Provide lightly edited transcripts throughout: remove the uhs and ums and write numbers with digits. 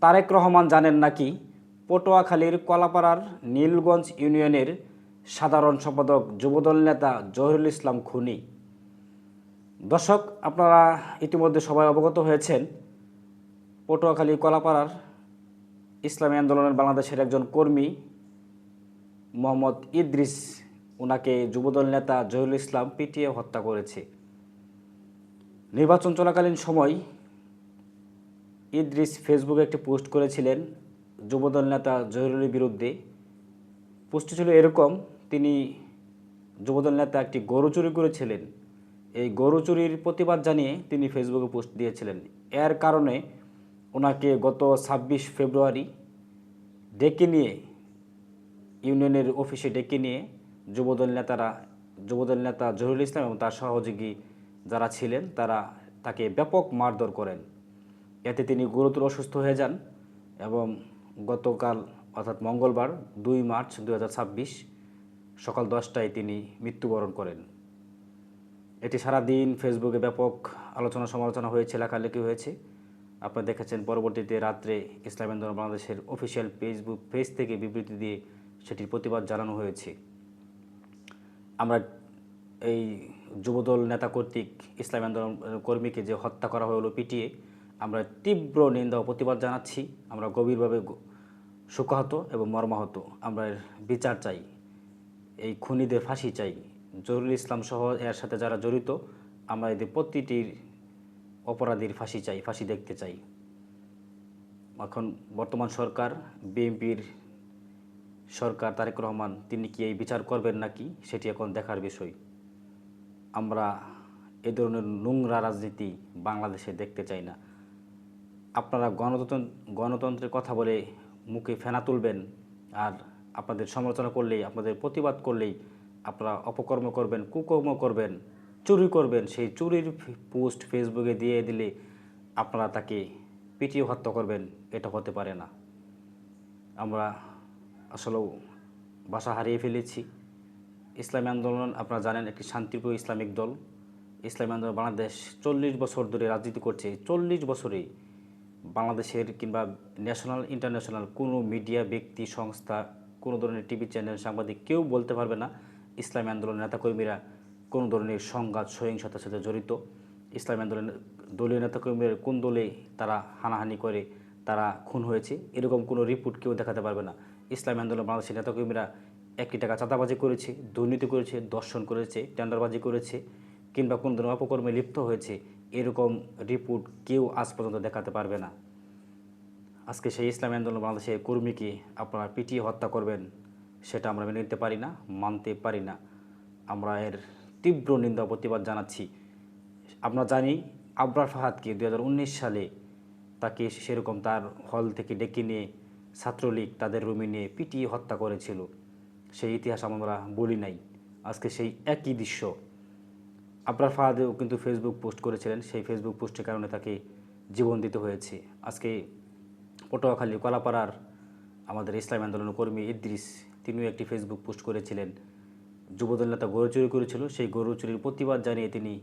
তারেক রহমান জানেন নাকি পটুয়াখালীর কলাপাড়ার নীলগঞ্জ ইউনিয়নের সাধারণ সম্পাদক যুবদল নেতা জহিরুল ইসলাম খুনি। দর্শক, আপনারা ইতিমধ্যে সবাই অবগত হয়েছেন পটুয়াখালী কলাপাড়ার ইসলামী আন্দোলনের বাংলাদেশের একজন কর্মী মোহাম্মদ ইদ্রিস, ওনাকে যুবদল নেতা জহিরুল ইসলাম পিটিয়ে হত্যা করেছে। নির্বাচন চলাকালীন সময় ইদ্রিস ফেসবুকে একটি পোস্ট করেছিলেন যুবদল নেতা জহিরুলের বিরুদ্ধে। পোস্টটি ছিল এরকম: তিনি যুবদল নেতা একটি গরু চুরি করেছিলেন। এই গরু চুরির প্রতিবাদ জানিয়ে তিনি ফেসবুকে পোস্ট দিয়েছিলেন। এর কারণে ওনাকে গত 26 ফেব্রুয়ারি ডেকে নিয়ে, ইউনিয়নের অফিসে ডেকে নিয়ে যুবদল নেতা জহিরুল ইসলাম এবং তার সহযোগী যারা ছিলেন তারা তাকে ব্যাপক মারধর করেন। এতে তিনি গুরুতর অসুস্থ হয়ে যান এবং গতকাল অর্থাৎ মঙ্গলবার 2 মার্চ 2026 সকাল 10টায় তিনি মৃত্যুবরণ করেন। এটি সারাদিন ফেসবুকে ব্যাপক আলোচনা সমালোচনা হয়েছে, লেখালেখি হয়েছে। আপনারা দেখেছেন পরবর্তীতে রাত্রে ইসলামী আন্দোলন বাংলাদেশের অফিসিয়াল ফেসবুক পেজ থেকে বিবৃতি দিয়ে সেটির প্রতিবাদ জানানো হয়েছে। আমরা এই যুবদল নেতা কর্তৃক ইসলামী আন্দোলন কর্মীকে যে হত্যা করা হলো পিটিয়ে, আমরা তীব্র নিন্দা ও প্রতিবাদ জানাচ্ছি। আমরা গভীরভাবে শোকাহত এবং মর্মাহত। আমরা বিচার চাই, এই খুনিদের ফাঁসি চাই। জহিরুল ইসলাম সহ এর সাথে যারা জড়িত, আমরা এদের প্রতিটির অপরাধীর ফাঁসি চাই, ফাঁসি দেখতে চাই। এখন বর্তমান সরকার, বিএনপির সরকার, তারেক রহমান, তিনি কি এই বিচার করবেন নাকি সেটি এখন দেখার বিষয়। আমরা এ ধরনের নোংরা রাজনীতি বাংলাদেশে দেখতে চাই না। আপনারা গণতন্ত্রের কথা বলে মুখে ফেনা তুলবেন, আর আপনাদের সমালোচনা করলেই, আপনাদের প্রতিবাদ করলেই আপনারা অপকর্ম করবেন, কুকর্ম করবেন, চুরি করবেন। সেই চুরির পোস্ট ফেসবুকে দিয়ে দিলে আপনারা তাকে পিটিয়ে হত্যা করবেন, এটা হতে পারে না। আমরা আসলেও ভাষা হারিয়ে ফেলেছি। ইসলামী আন্দোলন, আপনারা জানেন, একটি শান্তিপ্রিয় ইসলামিক দল। ইসলামী আন্দোলন বাংলাদেশ 40 বছর ধরে রাজনীতি করছে। 40 বছরে বাংলাদেশের কিংবা ন্যাশনাল ইন্টারন্যাশনাল কোনো মিডিয়া, ব্যক্তি, সংস্থা, কোনো ধরনের টিভি চ্যানেল, সাংবাদিক কেউ বলতে পারবে না ইসলামী আন্দোলনের নেতাকর্মীরা কোনো ধরনের সংঘাত, সহিংসতার সাথে জড়িত। ইসলামী আন্দোলনের দলীয় নেতাকর্মীরা কোন দলে তারা হানাহানি করে, তারা খুন হয়েছে, এরকম কোনো রিপোর্ট কেউ দেখাতে পারবে না। ইসলামী আন্দোলন বাংলাদেশের নেতাকর্মীরা 1 টাকা চাঁদাবাজি করেছে, দুর্নীতি করেছে, দর্শন করেছে, টেন্ডারবাজি করেছে, কিংবা কোন ধরনের অপকর্মে লিপ্ত হয়েছে, এরকম রিপোর্ট কেউ আজ পর্যন্ত দেখাতে পারবে না। আজকে সেই ইসলামী আন্দোলন বাংলাদেশের কর্মীকে আপনারা পিটিয়ে হত্যা করবেন, সেটা আমরা মেনে নিতে পারি না, মানতে পারি না। আমরা এর তীব্র নিন্দা প্রতিবাদ জানাচ্ছি। আমরা জানি আবরার ফাহাদকে 2019 সালে তাকে সেরকম তার হল থেকে ডেকে নিয়ে ছাত্রলীগ তাদের রুমে নিয়ে পিটিয়ে হত্যা করেছিল। সেই ইতিহাস আমরা বলি নাই। আজকে সেই একই দৃশ্য আবরার ফাহাদেও কিন্তু ফেসবুক পোস্ট করেছিলেন। সেই ফেসবুক পোস্টের কারণে তাকে জীবন দিতে হয়েছে। আজকে পটুয়াখালী কলাপাড়ার আমাদের ইসলামী আন্দোলনের কর্মী ইদ্রিস, তিনিও একটি ফেসবুক পোস্ট করেছিলেন। যুবদল নেতা গরু চুরি করেছিল, সেই গরু চুরির প্রতিবাদ জানিয়ে তিনি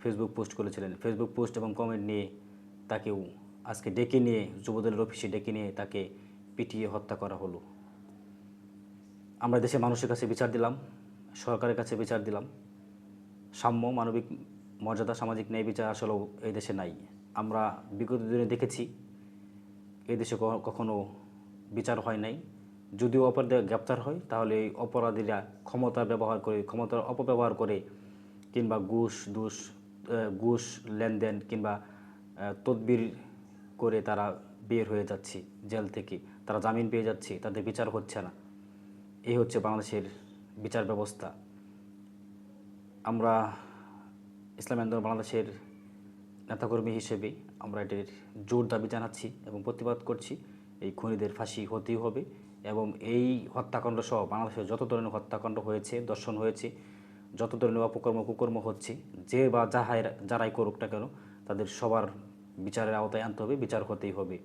ফেসবুক পোস্ট করেছিলেন। ফেসবুক পোস্ট এবং কমেন্ট নিয়ে তাকেও আজকে ডেকে নিয়ে, যুবদলের অফিসে ডেকে নিয়ে তাকে পিটিয়ে হত্যা করা হলো। আমরা দেশের মানুষের কাছে বিচার দিলাম, সরকারের কাছে বিচার দিলাম। সাম্য, মানবিক মর্যাদা, সামাজিক ন্যায় বিচার আসলেও এই দেশে নাই। আমরা বিগত দিনে দেখেছি এই দেশে কখনো বিচার হয় নাই। যদিও অপরাধীরা গ্রেপ্তার হয়, তাহলে এই অপরাধীরা ক্ষমতার অপব্যবহার করে, কিংবা ঘুষ লেনদেন কিংবা তদবির করে তারা বের হয়ে যাচ্ছে জেল থেকে, তারা জামিন পেয়ে যাচ্ছে, তাদের বিচার হচ্ছে না। এই হচ্ছে বাংলাদেশের বিচার ব্যবস্থা। আমরা ইসলামী আন্দোলন বাংলাদেশের নেতাকর্মী হিসেবে আমরা এটির জোর দাবি জানাচ্ছি এবং প্রতিবাদ করছি। এই খুনিদের ফাঁসি হতেই হবে এবং এই হত্যাকাণ্ড সহ বাংলাদেশে যত ধরনের হত্যাকাণ্ড হয়েছে, দর্শন হয়েছে, যত ধরনের অপকর্ম কুকর্ম হচ্ছে, যে বা যারাই করুক না কেন, তাদের সবার বিচারের আওতায় আনতে হবে, বিচার হতেই হবে।